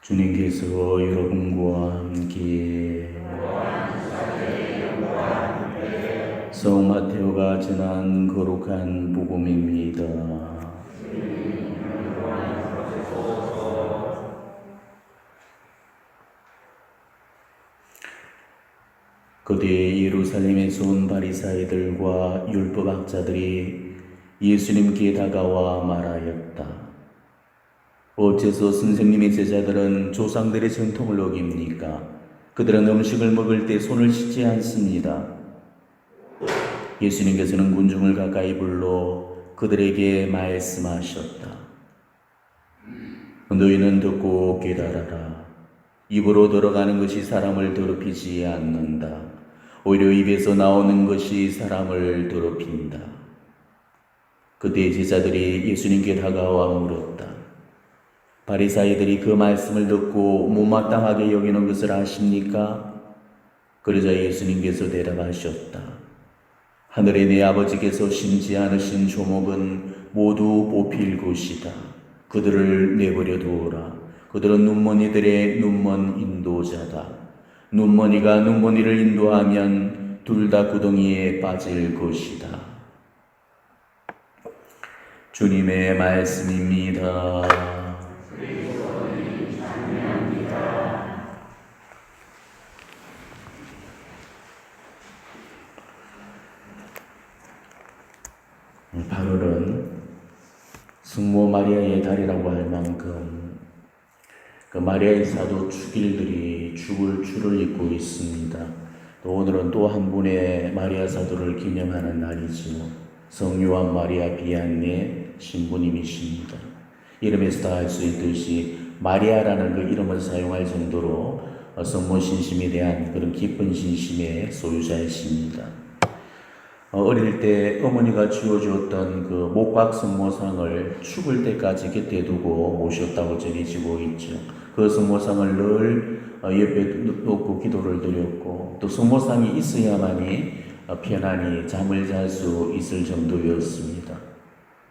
주님께서 여러분과 함께 성 마테오가 전한 거룩한 복음입니다. 그때 예루살렘에서 온 바리사이들과 율법학자들이 예수님께 다가와 말하였다. 어째서 선생님의 제자들은 조상들의 전통을 어깁니까? 그들은 음식을 먹을 때 손을 씻지 않습니다. 예수님께서는 군중을 가까이 불러 그들에게 말씀하셨다. 너희는 듣고 깨달아라. 입으로 들어가는 것이 사람을 더럽히지 않는다. 오히려 입에서 나오는 것이 사람을 더럽힌다. 그때 제자들이 예수님께 다가와 물었다. 바리사이들이 그 말씀을 듣고 못마땅하게 여기는 것을 아십니까? 그러자 예수님께서 대답하셨다. 하늘에 내 아버지께서 심지 않으신 조목은 모두 뽑힐 것이다. 그들을 내버려 두어라. 그들은 눈먼이들의 눈먼 인도자다. 눈먼이가 눈먼이를 인도하면 둘 다 구덩이에 빠질 것이다. 주님의 말씀입니다. 바울은 성모 마리아의 달이라고 할 만큼 그 마리아의 사도 축일들이 죽을 줄을 잇고 있습니다. 또 오늘은 또 한 분의 마리아 사도를 기념하는 날이지요. 성요한 마리아 비안의 신부님이십니다. 이름에서 다 알 수 있듯이 마리아라는 그 이름을 사용할 정도로 성모 신심에 대한 그런 깊은 신심의 소유자이십니다. 어릴 때 어머니가 쥐어주었던 그 목각 성모상을 죽을 때까지 곁에 두고 모셨다고 전해지고 있죠. 그 성모상을 늘 옆에 놓고 기도를 드렸고 또 성모상이 있어야만이 편안히 잠을 잘 수 있을 정도였습니다.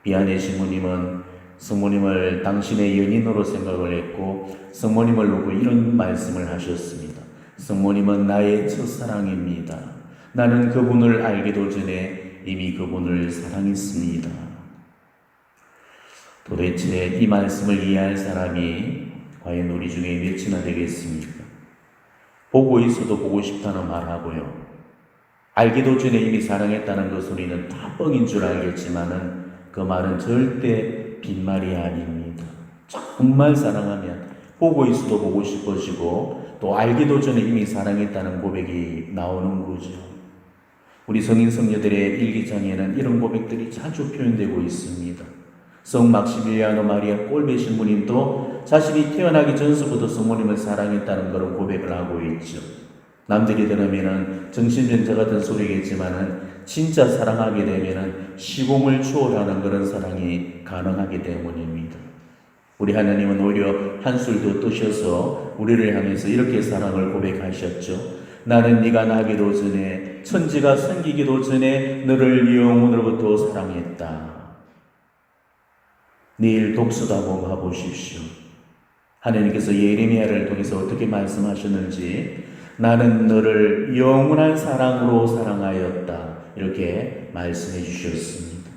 비안의 신부님은 성모님을 당신의 연인으로 생각을 했고 성모님을 놓고 이런 말씀을 하셨습니다. 성모님은 나의 첫사랑입니다. 나는 그분을 알기도 전에 이미 그분을 사랑했습니다. 도대체 이 말씀을 이해할 사람이 과연 우리 중에 몇이나 되겠습니까? 보고 있어도 보고 싶다는 말하고요. 알기도 전에 이미 사랑했다는 그 소리는 다 뻥인 줄 알겠지만은 그 말은 절대 빈말이 아닙니다. 정말 사랑하면 보고 있어도 보고 싶어지고 또 알기도 전에 이미 사랑했다는 고백이 나오는 거죠. 우리 성인 성녀들의 일기장에는 이런 고백들이 자주 표현되고 있습니다. 성 막시밀리아노 마리아 꼴베 신부님도 자신이 태어나기 전서부터 성모님을 사랑했다는 그런 고백을 하고 있죠. 남들이 들으면은 정신병자 같은 소리겠지만은 진짜 사랑하게 되면은 시공을 초월하는 그런 사랑이 가능하기 때문입니다. 우리 하나님은 오히려 한술 더 뜨셔서 우리를 향해서 이렇게 사랑을 고백하셨죠. 나는 네가 나기도 전에 천지가 생기기도 전에 너를 영원으로부터 사랑했다. 내일 독서다보 가보십시오. 하나님께서 예레미야를 통해서 어떻게 말씀하셨는지 나는 너를 영원한 사랑으로 사랑하였다. 이렇게 말씀해 주셨습니다.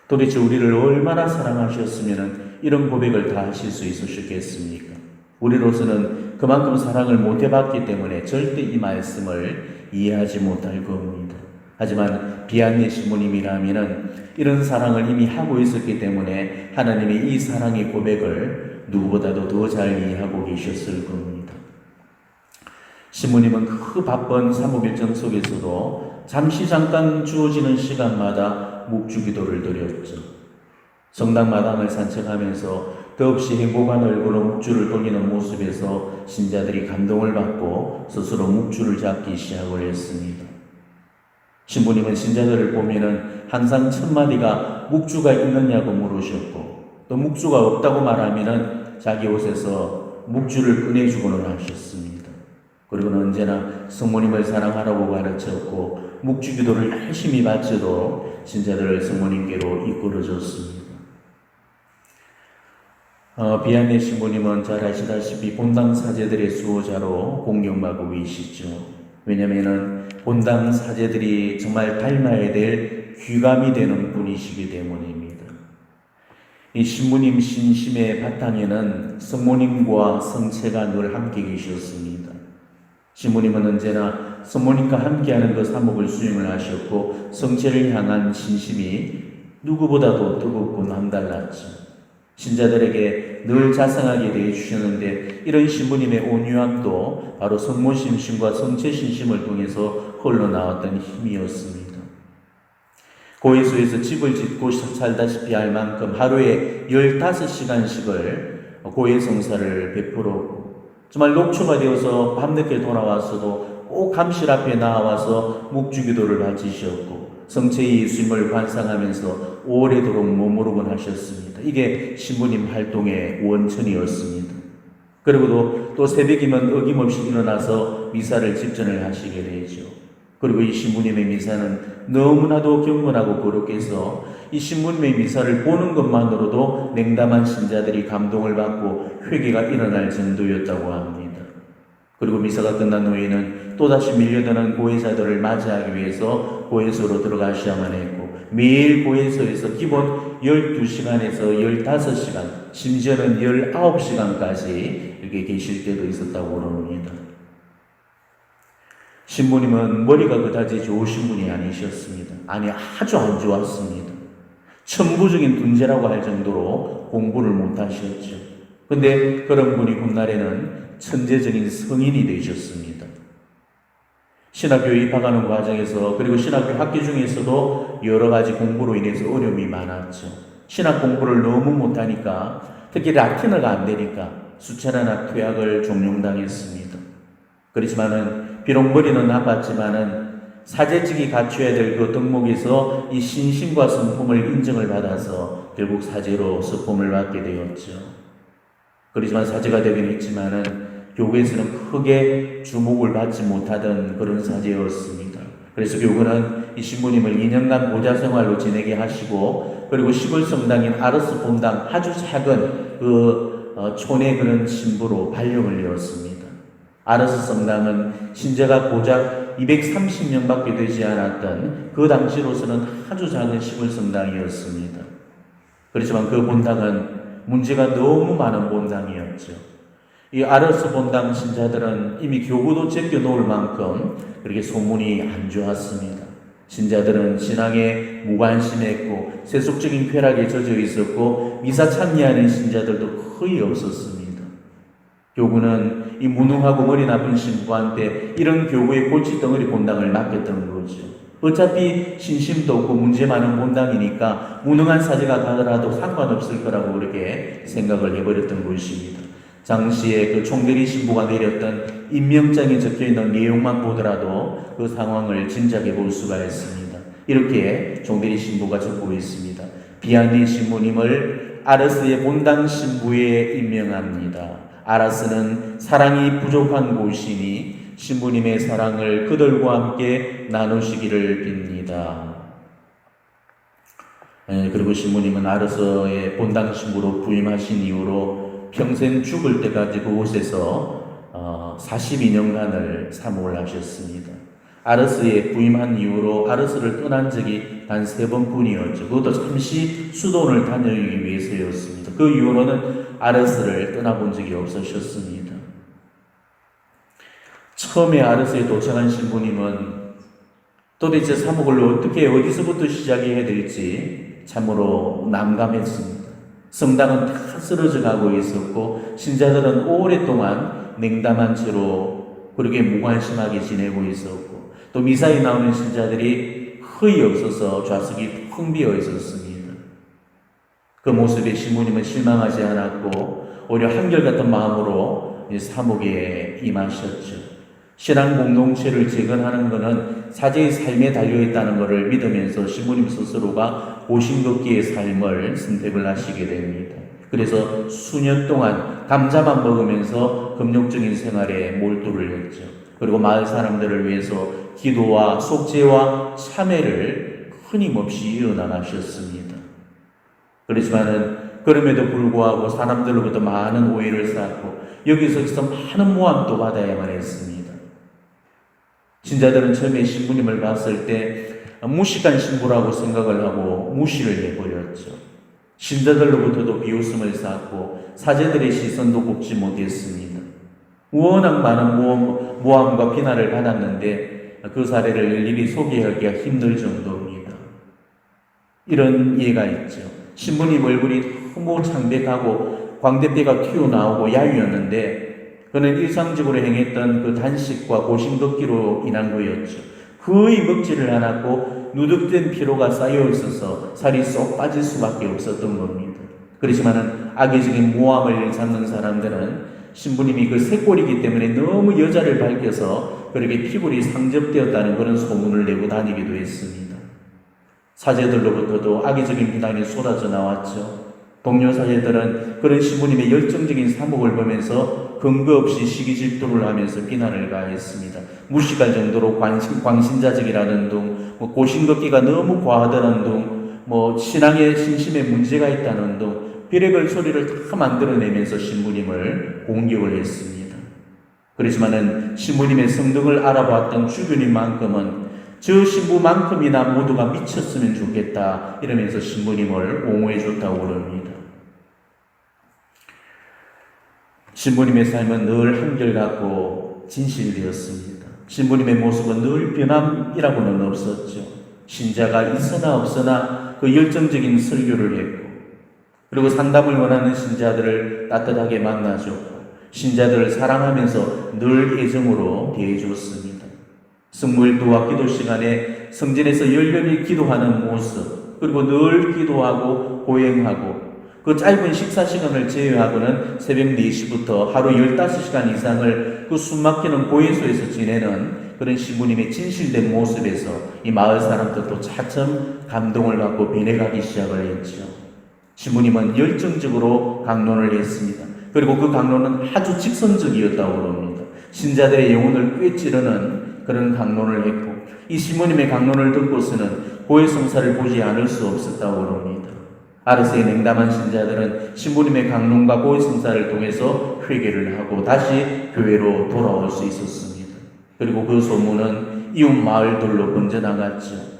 도대체 우리를 얼마나 사랑하셨으면 이런 고백을 다 하실 수 있으셨겠습니까? 우리로서는 그만큼 사랑을 못 해봤기 때문에 절대 이 말씀을 이해하지 못할 겁니다. 하지만 비안네 신부님이라면은 이런 사랑을 이미 하고 있었기 때문에 하나님이 이 사랑의 고백을 누구보다도 더 잘 이해하고 계셨을 겁니다. 신부님은 그 바쁜 사무일정 속에서도 잠깐 주어지는 시간마다 묵주기도를 드렸죠. 성당 마당을 산책하면서 더없이 행복한 얼굴로 묵주를 돌리는 모습에서 신자들이 감동을 받고 스스로 묵주를 잡기 시작을 했습니다. 신부님은 신자들을 보면은 항상 첫마디가 묵주가 있느냐고 물으셨고 또 묵주가 없다고 말하면은 자기 옷에서 묵주를 꺼내주고는 하셨습니다. 그리고는 언제나 성모님을 사랑하라고 가르쳤고 묵주기도를 열심히 바치도록 신자들을 성모님께로 이끌어줬습니다. 비안네 신부님은 잘 아시다시피 본당 사제들의 수호자로 공경받고 계시죠. 왜냐면은 본당 사제들이 정말 닮아야 될 귀감이 되는 분이시기 때문입니다. 이 신부님 신심의 바탕에는 성모님과 성체가 늘 함께 계셨습니다. 신부님은 언제나 성모님과 함께하는 그 사목을 수행을 하셨고 성체를 향한 신심이 누구보다도 뜨겁고 남달랐죠. 신자들에게 늘 자상하게 대해주셨는데 이런 신부님의 온유함도 바로 성모신심과 성체신심을 통해서 흘러나왔던 힘이었습니다. 고해소에서 집을 짓고 살다시피 할 만큼 하루에 15시간씩을 고해성사를 베풀었고 정말 녹초가 되어서 밤늦게 돌아와서도 꼭 감실 앞에 나와서 묵주기도를 바치셨고 성체의 예수님을 관상하면서 오래도록 머무르곤 하셨습니다. 이게 신부님 활동의 원천이었습니다. 그리고 또 새벽이면 어김없이 일어나서 미사를 집전을 하시게 되죠. 그리고 이 신부님의 미사는 너무나도 경건하고 거룩해서 이 신부님의 미사를 보는 것만으로도 냉담한 신자들이 감동을 받고 회개가 일어날 정도였다고 합니다. 그리고 미사가 끝난 후에는 또다시 밀려드는 고해자들을 맞이하기 위해서 고해소로 들어가셔야만 했고 매일 고해소에서 기본 12시간에서 15시간 심지어는 19시간까지 이렇게 계실 때도 있었다고 그럽니다. 신부님은 머리가 그다지 좋으신 분이 아니셨습니다. 아니 아주 안 좋았습니다. 천부적인 둔재라고 할 정도로 공부를 못하셨죠. 근데 그런 분이 훗날에는 천재적인 성인이 되셨습니다. 신학교에 입학하는 과정에서 그리고 신학교 학기 중에서도 여러 가지 공부로 인해서 어려움이 많았죠. 신학 공부를 너무 못하니까 특히 라틴어가 안 되니까 수차례나 퇴학을 종용당했습니다. 그렇지만은 비록 머리는 나빴지만은 사제직이 갖춰야 될 그 덕목에서 이 신심과 성품을 인정을 받아서 결국 사제로 서품을 받게 되었죠. 그렇지만 사제가 되긴 했지만은 교회에서는 크게 주목을 받지 못하던 그런 사제였습니다. 그래서 교구는 이 신부님을 2년간 보좌 생활로 지내게 하시고 그리고 시골 성당인 아르스 본당 아주 작은 촌의 그런 신부로 발령을 내었습니다. 아르스 성당은 신자가 고작 230명밖에 되지 않았던 그 당시로서는 아주 작은 시골 성당이었습니다. 그렇지만 그 본당은 문제가 너무 많은 본당이었죠. 이 아르스 본당 신자들은 이미 교구도 제껴놓을 만큼 그렇게 소문이 안 좋았습니다. 신자들은 신앙에 무관심했고 세속적인 쾌락에 젖어 있었고 미사 참여하는 신자들도 거의 없었습니다. 교구는 이 무능하고 머리 나쁜 신부한테 이런 교구의 골칫덩어리 본당을 맡겼던 거죠. 어차피 신심도 없고 문제 많은 본당이니까 무능한 사제가 가더라도 상관없을 거라고 그렇게 생각을 해버렸던 것입니다. 당시에 그 총대리 신부가 내렸던 임명장에 적혀있는 내용만 보더라도 그 상황을 짐작해 볼 수가 있습니다. 이렇게 총대리 신부가 적고 있습니다. 비안네 신부님을 아르스의 본당 신부에 임명합니다. 아르스는 사랑이 부족한 곳이니 신부님의 사랑을 그들과 함께 나누시기를 빕니다. 그리고 신부님은 아르스의 본당 신부로 부임하신 이후로 평생 죽을 때까지 그곳에서 42년간을 사모를 하셨습니다. 아르스에 부임한 이후로 아르스를 떠난 적이 단 3번뿐이었죠. 그것도 잠시 수도원을 다녀오기 위해서였습니다. 그 이후로는 아르스를 떠나본 적이 없으셨습니다. 처음에 아르스에 도착한 신부님은 도대체 사목을 어떻게 어디서부터 시작해야 될지 참으로 난감했습니다. 성당은 다 쓰러져 가고 있었고 신자들은 오랫동안 냉담한 채로 그렇게 무관심하게 지내고 있었고 또 미사에 나오는 신자들이 거의 없어서 좌석이 텅 비어 있었습니다. 그 모습에 신부님은 실망하지 않았고 오히려 한결같은 마음으로 사목에 임하셨죠. 신앙 공동체를 재건하는 것은 사제의 삶에 달려있다는 것을 믿으면서 신부님 스스로가 보신걷기의 삶을 선택을 하시게 됩니다. 그래서 수년 동안 감자만 먹으면서 금욕적인 생활에 몰두를 했죠. 그리고 마을 사람들을 위해서 기도와 속죄와 참회를 끊임없이 이어나가셨습니다. 그렇지만은 그럼에도 불구하고 사람들로부터 많은 오해를 쌓고 여기서 많은 모함도 받아야만 했습니다. 신자들은 처음에 신부님을 봤을 때 무식한 신부라고 생각을 하고 무시를 해버렸죠. 신자들로부터도 비웃음을 쌓고 사제들의 시선도 곱지 못했습니다. 워낙 많은 모함과 비난을 받았는데 그 사례를 일일이 소개하기가 힘들 정도입니다. 이런 예가 있죠. 신부님 얼굴이 너무 창백하고 광대뼈가 튀어나오고 야위었는데 그는 일상적으로 행했던 그 단식과 고심걷기로 인한 거였죠. 거의 먹지를 않았고 누적된 피로가 쌓여 있어서 살이 쏙 빠질 수밖에 없었던 겁니다. 그렇지만은 악의적인 모함을 찾는 사람들은 신부님이 그 쇠꼬리이기 때문에 너무 여자를 밝혀서 그렇게 피골이 상접되었다는 그런 소문을 내고 다니기도 했습니다. 사제들로부터도 악의적인 비난이 쏟아져 나왔죠. 동료 사제들은 그런 신부님의 열정적인 사목을 보면서 근거 없이 시기 질투를 하면서 비난을 가했습니다. 무식할 정도로 광신자적이라는 둥, 고심걷기가 너무 과하다는 둥, 신앙의 신심에 문제가 있다는 둥, 별의별 소리를 다 만들어내면서 신부님을 공격을 했습니다. 그렇지만은 신부님의 성덕을 알아봤던 주변인만큼은 저 신부만큼이나 모두가 미쳤으면 좋겠다 이러면서 신부님을 옹호해 줬다고 그럽니다. 신부님의 삶은 늘 한결같고 진실되었습니다. 신부님의 모습은 늘 변함이라고는 없었죠. 신자가 있으나 없으나 그 열정적인 설교를 했고 그리고 상담을 원하는 신자들을 따뜻하게 만나줬고 신자들을 사랑하면서 늘 애정으로 대해줬습니다. 성모일도와 기도 시간에 성전에서 열렬히 기도하는 모습 그리고 늘 기도하고 고행하고 그 짧은 식사 시간을 제외하고는 새벽 4시부터 하루 15시간 이상을 그 숨막히는 고해소에서 지내는 그런 신부님의 진실된 모습에서 이 마을 사람들도 차츰 감동을 받고 변해가기 시작을 했죠. 신부님은 열정적으로 강론을 했습니다. 그리고 그 강론은 아주 직선적이었다고 합니다. 신자들의 영혼을 꿰찌르는 그런 강론을 했고 이 신부님의 강론을 듣고서는 고해성사를 보지 않을 수 없었다고 합니다. 아르세의 냉담한 신자들은 신부님의 강론과 고해성사를 통해서 회개를 하고 다시 교회로 돌아올 수 있었습니다. 그리고 그 소문은 이웃 마을들로 번져나갔죠.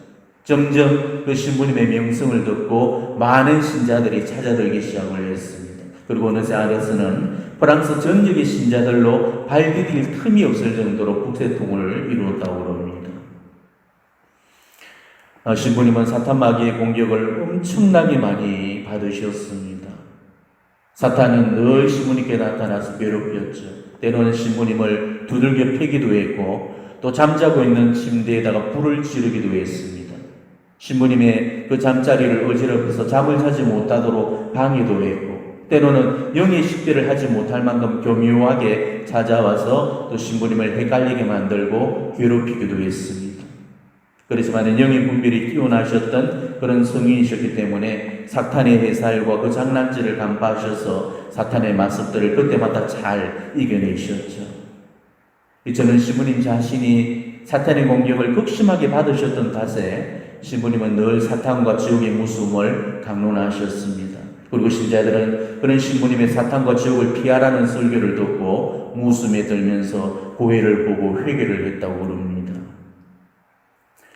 점점 그 신부님의 명성을 듣고 많은 신자들이 찾아들기 시작을 했습니다. 그리고 어느새 아르세는 프랑스 전역의 신자들로 발 디딜 틈이 없을 정도로 북새통을 이루었다고 합니다. 신부님은 사탄 마귀의 공격을 엄청나게 많이 받으셨습니다. 사탄은 늘 신부님께 나타나서 괴롭혔죠. 때로는 신부님을 두들겨 패기도 했고 또 잠자고 있는 침대에다가 불을 지르기도 했습니다. 신부님의 그 잠자리를 어지럽혀서 잠을 자지 못하도록 방해도 했고 때로는 영의 식대를 하지 못할 만큼 교묘하게 찾아와서 또 신부님을 헷갈리게 만들고 괴롭히기도 했습니다. 그렇지만 영의 분별이 뛰어나셨던 그런 성인이셨기 때문에 사탄의 해살과 그 장난질을 간파하셔서 사탄의 마습들을 그때마다 잘 이겨내셨죠. 저는 신부님 자신이 사탄의 공격을 극심하게 받으셨던 탓에 신부님은 늘 사탄과 지옥의 무서움을 강론하셨습니다. 그리고 신자들은 그런 신부님의 사탄과 지옥을 피하라는 설교를 듣고 무숨에 들면서 고해를 보고 회개를 했다고 그럽니다.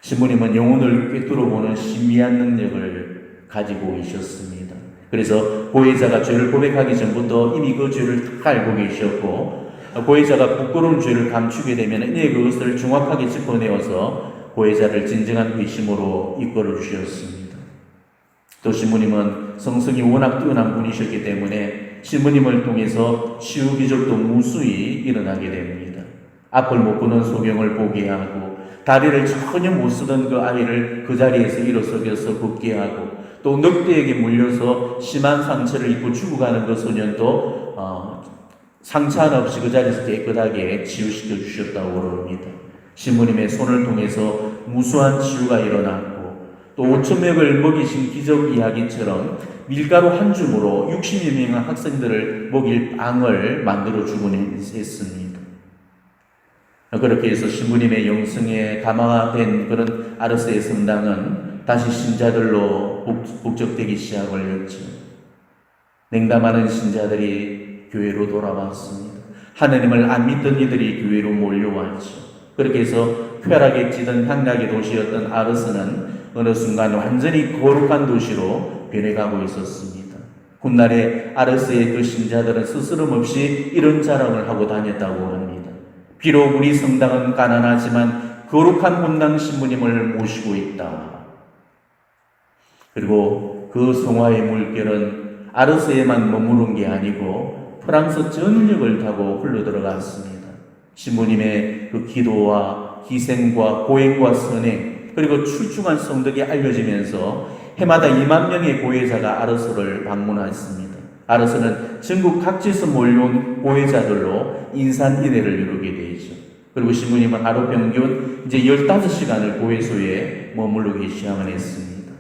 신부님은 영혼을 꿰뚫어보는 신비한 능력을 가지고 계셨습니다. 그래서 고해자가 죄를 고백하기 전부터 이미 그 죄를 다 알고 계셨고 고해자가 부끄러운 죄를 감추게 되면 그것을 정확하게 짚어내어서 고해자를 진정한 회심으로 이끌어 주셨습니다. 또 신부님은 성성이 워낙 뛰어난 분이셨기 때문에 신부님을 통해서 치유 기적도 무수히 일어나게 됩니다. 앞을 못 보는 소경을 보게 하고 다리를 전혀 못 쓰던 그 아이를 그 자리에서 일어서겨서 걷게 하고 또 늑대에게 물려서 심한 상처를 입고 죽어가는 그 소년도 상처 하나 없이 그 자리에서 깨끗하게 치유시켜 주셨다고 합니다. 신부님의 손을 통해서 무수한 치유가 일어났고 또 5,000명을 먹이신 기적 이야기처럼 밀가루 한 줌으로 60여 명의 학생들을 먹일 빵을 만들어 주곤 했습니다. 그렇게 해서 신부님의 영성에 감화된 그런 아르세의 성당은 다시 신자들로 북적되기 시작을 했죠. 냉담하는 신자들이 교회로 돌아왔습니다. 하느님을 안 믿던 이들이 교회로 몰려왔죠. 그렇게 해서 쾌락에 찌든 향락의 도시였던 아르스는 어느 순간 완전히 거룩한 도시로 변해가고 있었습니다. 훗날에 아르스의 그 신자들은 스스럼 없이 이런 자랑을 하고 다녔다고 합니다. 비록 우리 성당은 가난하지만 거룩한 본당 신부님을 모시고 있다. 그리고 그 성화의 물결은 아르스에만 머무른 게 아니고 프랑스 전역을 타고 흘러들어갔습니다. 신부님의 그 기도와 희생과 고행과 선행, 그리고 출중한 성덕이 알려지면서 해마다 2만 명의 고해자가 아르스를 방문했습니다. 아르스는 전국 각지에서 몰려온 고해자들로 인산인해를 이루게 되죠. 그리고 신부님은 하루 평균 이제 15시간을 고해소에 머무르기 시작을 했습니다.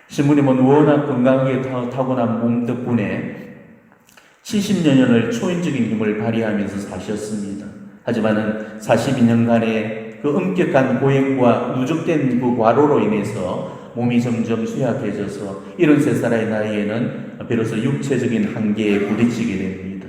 신부님은 워낙 건강하게 타고난 몸 덕분에 70여 년을 초인적인 힘을 발휘하면서 사셨습니다. 하지만은 42년간의 그 엄격한 고행과 누적된 그 과로로 인해서 몸이 점점 쇠약해져서 73살의 나이에는 비로소 육체적인 한계에 부딪히게 됩니다.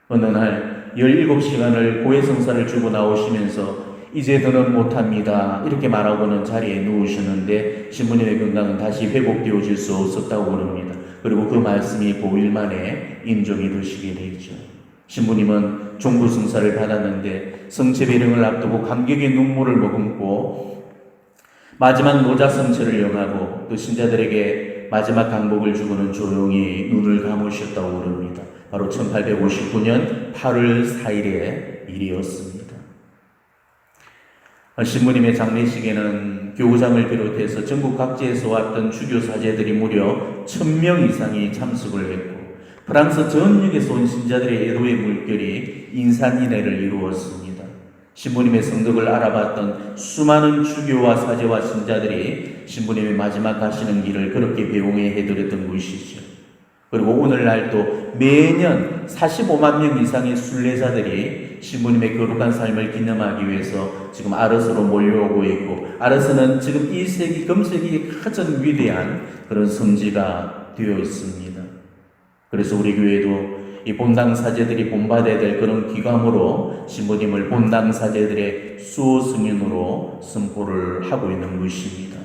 어느 날 17시간을 고해성사를 주고 나오시면서 이제 더는 못합니다. 이렇게 말하고는 자리에 누우셨는데 신부님의 건강은 다시 회복되어질 수 없었다고 그럽니다. 그리고 그 말씀이 보일 만에 임종이 되시게 되죠. 신부님은 종부승사를 받았는데 성체배령을 앞두고 감격의 눈물을 머금고 마지막 노자성체를 영하고 또 신자들에게 마지막 강복을 주고는 조용히 눈을 감으셨다고 그럽니다. 바로 1859년 8월 4일의 일이었습니다. 신부님의 장례식에는 교구장을 비롯해서 전국 각지에서 왔던 주교 사제들이 무려 1000명 이상이 참석을 했고 프랑스 전역에서 온 신자들의 애도의 물결이 인산인해를 이루었습니다. 신부님의 성덕을 알아봤던 수많은 주교와 사제와 신자들이 신부님의 마지막 가시는 길을 그렇게 배웅해 해드렸던 것이죠. 그리고 오늘날도 매년 45만 명 이상의 순례자들이 신부님의 거룩한 삶을 기념하기 위해서 지금 아르스로 몰려오고 있고, 아르스는 지금 2세기 금세기의 가장 위대한 그런 성지가 되어 있습니다. 그래서 우리 교회도 이 본당 사제들이 본받아야 될 그런 기감으로 신부님을 본당 사제들의 수호 승인으로 선포를 하고 있는 것입니다.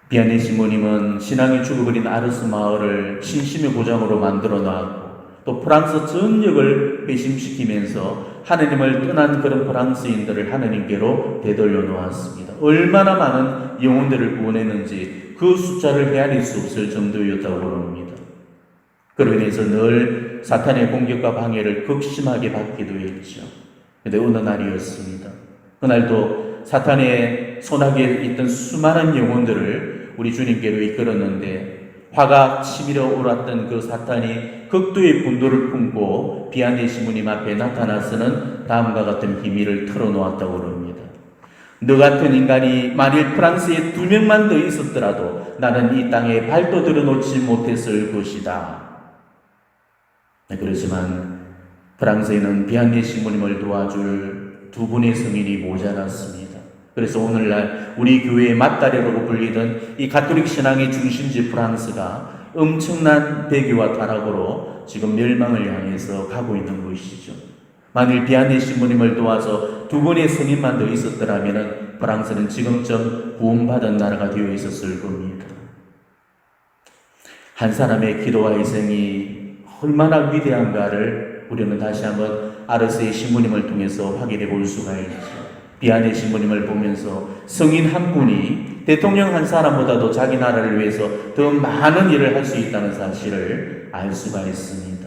비아네 신부님은 신앙이 죽어버린 아르스 마을을 신심의 고장으로 만들어 놨고 또 프랑스 전역을 회심시키면서 하느님을 떠난 그런 프랑스인들을 하느님께로 되돌려 놓았습니다. 얼마나 많은 영혼들을 구원했는지 그 숫자를 헤아릴 수 없을 정도였다고 합니다. 그로 인해서 늘 사탄의 공격과 방해를 극심하게 받기도 했죠. 그런데 어느 날이었습니다. 그날도 사탄의 손아귀에 있던 수많은 영혼들을 우리 주님께로 이끌었는데 화가 치밀어 오랐던 그 사탄이 극도의 분노를 품고 비아네 신부님 앞에 나타나서는 다음과 같은 비밀을 털어놓았다고 합니다. 너 같은 인간이 만일 프랑스에 2명만 더 있었더라도 나는 이 땅에 발도 들어놓지 못했을 것이다. 그렇지만 프랑스에는 비아네 신부님을 도와줄 2분의 성인이 모자랐습니다. 그래서 오늘날 우리 교회의 맞다리라고 불리던 이 가톨릭 신앙의 중심지 프랑스가 엄청난 배교와 타락으로 지금 멸망을 향해서 가고 있는 것이죠. 만일 비아네 신부님을 도와서 2분의 성인만 더 있었더라면 프랑스는 지금쯤 구원받은 나라가 되어 있었을 겁니다. 한 사람의 기도와 희생이 얼마나 위대한가를 우리는 다시 한번 아르스의 신부님을 통해서 확인해 볼 수가 있죠. 비아네 신부님을 보면서 성인 한 분이 대통령 한 사람보다도 자기 나라를 위해서 더 많은 일을 할 수 있다는 사실을 알 수가 있습니다.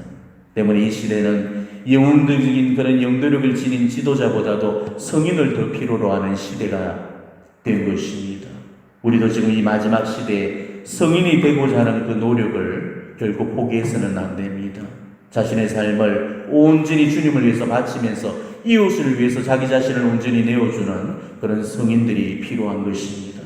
때문에 이 시대는 영웅적인 그런 영도력을 지닌 지도자보다도 성인을 더 필요로 하는 시대가 된 것입니다. 우리도 지금 이 마지막 시대에 성인이 되고자 하는 그 노력을 결코 포기해서는 안 됩니다. 자신의 삶을 온전히 주님을 위해서 바치면서 이웃을 위해서 자기 자신을 온전히 내어주는 그런 성인들이 필요한 것입니다.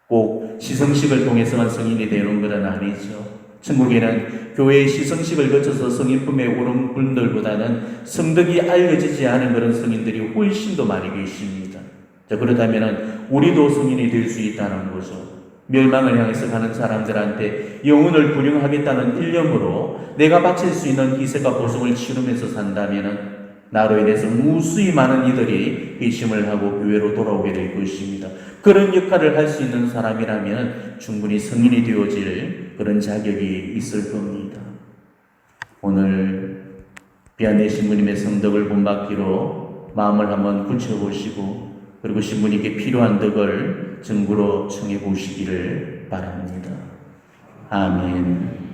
꼭 시성식을 통해서만 성인이 되는 것은 아니죠. 천국에는 교회의 시성식을 거쳐서 성인품에 오른 분들보다는 성덕이 알려지지 않은 그런 성인들이 훨씬 더 많이 계십니다. 자, 그렇다면 우리도 성인이 될 수 있다는 거죠. 멸망을 향해서 가는 사람들한테 영혼을 구령하겠다는 일념으로 내가 바칠 수 있는 희생과 보속을 치르면서 산다면 나로 인해서 무수히 많은 이들이 회심을 하고 교회로 돌아오게 될 것입니다. 그런 역할을 할 수 있는 사람이라면 충분히 성인이 되어질 그런 자격이 있을 겁니다. 오늘 비안내 신부님의 성덕을 본받기로 마음을 한번 굳혀보시고 그리고 신부님께 필요한 덕을 증거로 청해 보시기를 바랍니다. 아멘.